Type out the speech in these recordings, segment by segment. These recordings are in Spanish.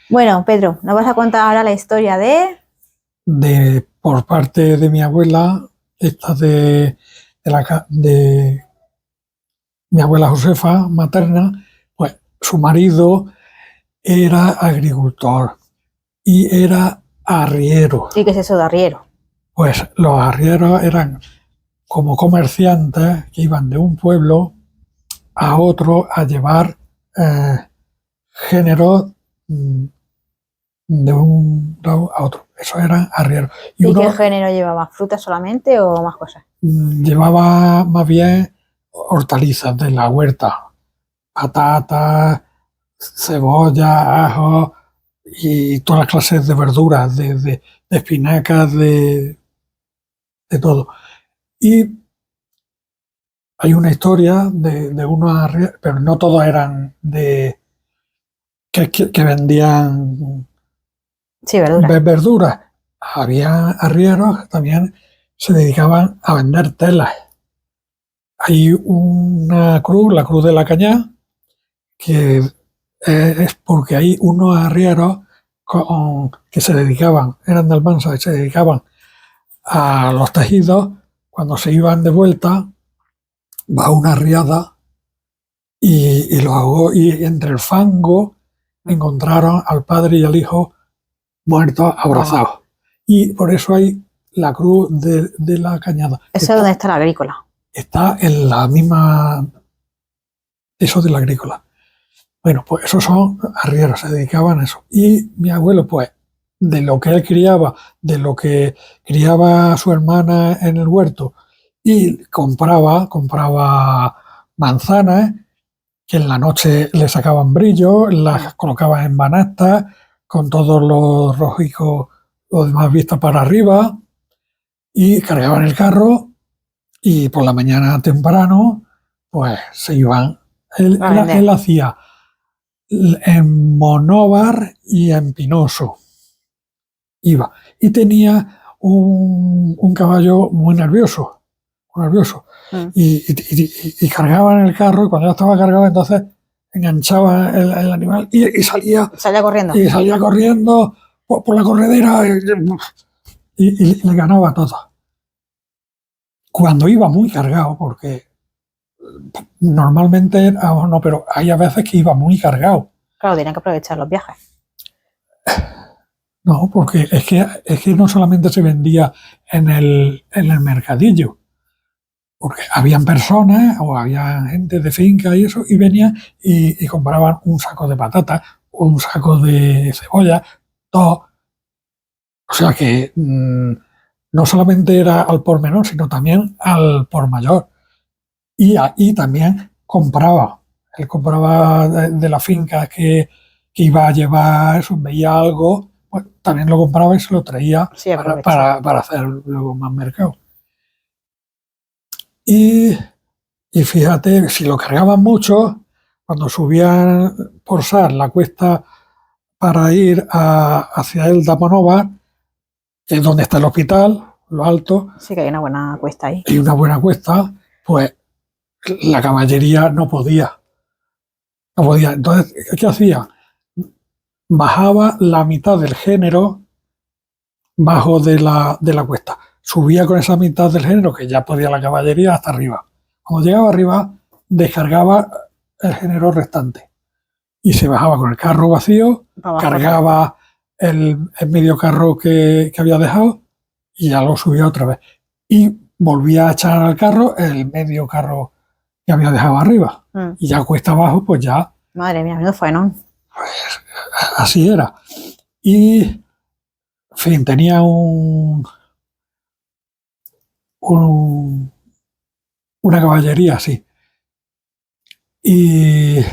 Bueno, Pedro, nos vas a contar ahora la historia de... Por parte de mi abuela, esta de mi abuela Josefa, materna, pues su marido era agricultor y era arriero. ¿Y qué es eso de arriero? Pues los arrieros eran como comerciantes que iban de un pueblo a otro a llevar géneros de un lado a otro. Eso eran arrieros. ¿Y qué género llevaba? ¿Frutas solamente o más cosas? Llevaba más bien hortalizas de la huerta, patatas, cebolla, ajo y todas las clases de verduras, de espinacas, de todo. Y hay una historia de unos arrieros, pero no todos eran que vendían Sí, verduras. verduras. Había arrieros que también se dedicaban a vender telas. Hay una cruz, la Cruz de la Cañá, que es porque hay unos arrieros que se dedicaban, eran de Almansa y se dedicaban a los tejidos. Cuando se iban de vuelta, va una riada y lo ahogó, y entre el fango encontraron al padre y al hijo muertos abrazados. Y por eso hay la Cruz de la Cañada. ¿Eso es donde está la agrícola? Está en la misma... Eso de la agrícola. Bueno, pues esos son arrieros, se dedicaban a eso. Y mi abuelo, pues, de lo que él criaba, de lo que criaba su hermana en el huerto, y compraba manzanas, que en la noche le sacaban brillo, las colocaba en banastas, con todos los rojicos, los demás vistas para arriba, y cargaban el carro, y por la mañana temprano, pues se iban. Él hacía en Monóvar y en Pinoso. Iba. Y tenía un caballo muy nervioso. Y cargaba en el carro, y cuando ya estaba cargado, entonces enganchaba el animal y salía corriendo. Y salía corriendo por la corredera y le ganaba todo. Cuando iba muy cargado, porque normalmente no, pero hay a veces que iba muy cargado. Claro, tenía que aprovechar los viajes. No, porque es que no solamente se vendía en el mercadillo, porque habían personas o había gente de finca y eso, y venían y compraban un saco de patatas o un saco de cebolla, todo. O sea que no solamente era al por menor, sino también al por mayor. Y también compraba. Él compraba de la finca que iba a llevar eso, veía algo, pues también lo compraba y se lo traía para hacer luego más mercado. Y fíjate, si lo cargaban mucho, cuando subían por Sar la cuesta para ir hacia el Damonova, que es donde está el hospital, lo alto. Sí, que hay una buena cuesta ahí. Y una buena cuesta, pues la caballería no podía. Entonces, ¿qué hacía? Bajaba la mitad del género bajo de la cuesta. Subía con esa mitad del género, que ya podía la caballería, hasta arriba. Cuando llegaba arriba, descargaba el género restante. Y se bajaba con el carro vacío, cargaba el medio carro que había dejado y ya lo subía otra vez. Y volvía a echar al carro el medio carro que había dejado arriba. Y ya cuesta abajo, pues ya... Madre mía, menudo faenón. Pues así era. Y, en fin, tenía una caballería así. Y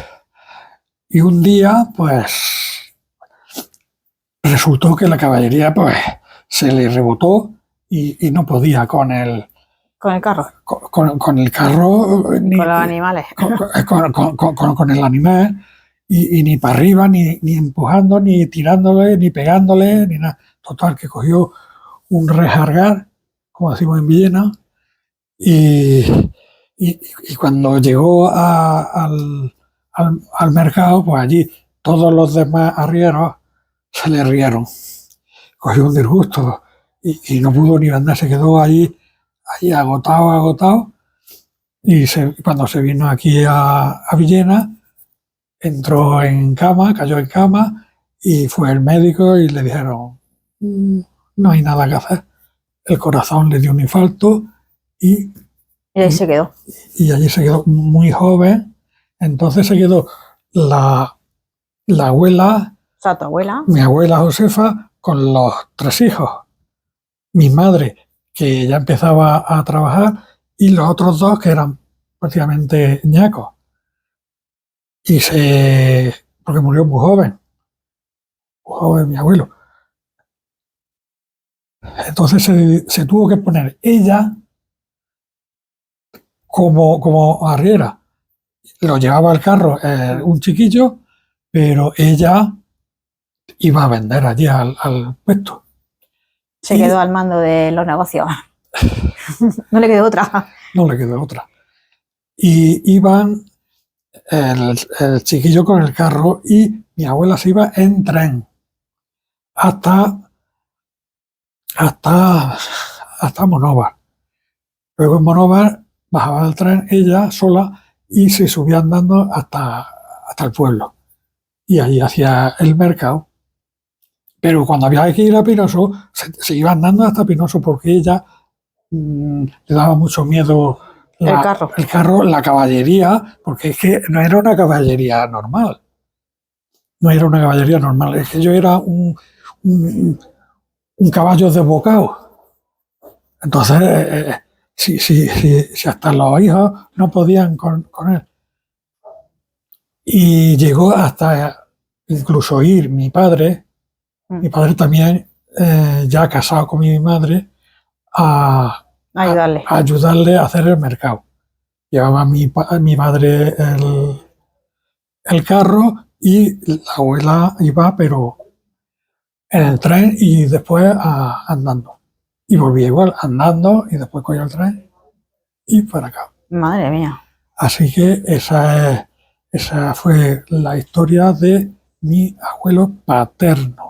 un día, pues, resultó que la caballería, pues, se le rebotó y no podía con el... ¿Con el carro? Con el carro... Con los animales. Con el animal, y ni para arriba, ni empujando, ni tirándole, ni pegándole, ni nada. Total, que cogió un rejargar, como decimos en Villena, y cuando llegó al mercado, pues allí todos los demás arrieros se le rieron. Cogió un disgusto y no pudo ni andar, se quedó ahí agotado. Y cuando se vino aquí a Villena, entró en cama, cayó en cama y fue el médico y le dijeron, no hay nada que hacer. El corazón le dio un infarto y ahí se quedó. Y allí se quedó muy joven. Entonces se quedó la abuela, O sea, tu abuela. mi abuela Josefa, con los 3 hijos. Mi madre, que ya empezaba a trabajar, y los otros 2 que eran prácticamente ñacos. Porque murió muy joven mi abuelo. Entonces se tuvo que poner ella como arriera. Lo llevaba al carro un chiquillo, pero ella iba a vender allí al puesto. Se quedó al mando de los negocios. No le quedó otra. No le quedó otra. Y iban el chiquillo con el carro y mi abuela se iba en tren hasta Monóvar. Luego en Monóvar bajaba del tren ella sola y se subía andando hasta el pueblo. Y allí hacía el mercado. Pero cuando había que ir a Pinoso, se iba andando hasta Pinoso porque ella le daba mucho miedo el carro, la caballería, porque es que no era una caballería normal. No era una caballería normal, es que yo era un caballo desbocado. Entonces, si hasta los hijos no podían con él. Y llegó hasta incluso ir mi padre también, ya casado con mi madre, a ayudarle a hacer el mercado. Llevaba mi madre el carro y la abuela iba, pero en el tren y después andando. Y volvía igual, andando y después cogía el tren y para acá. Madre mía. Así que esa fue la historia de mi abuelo paterno.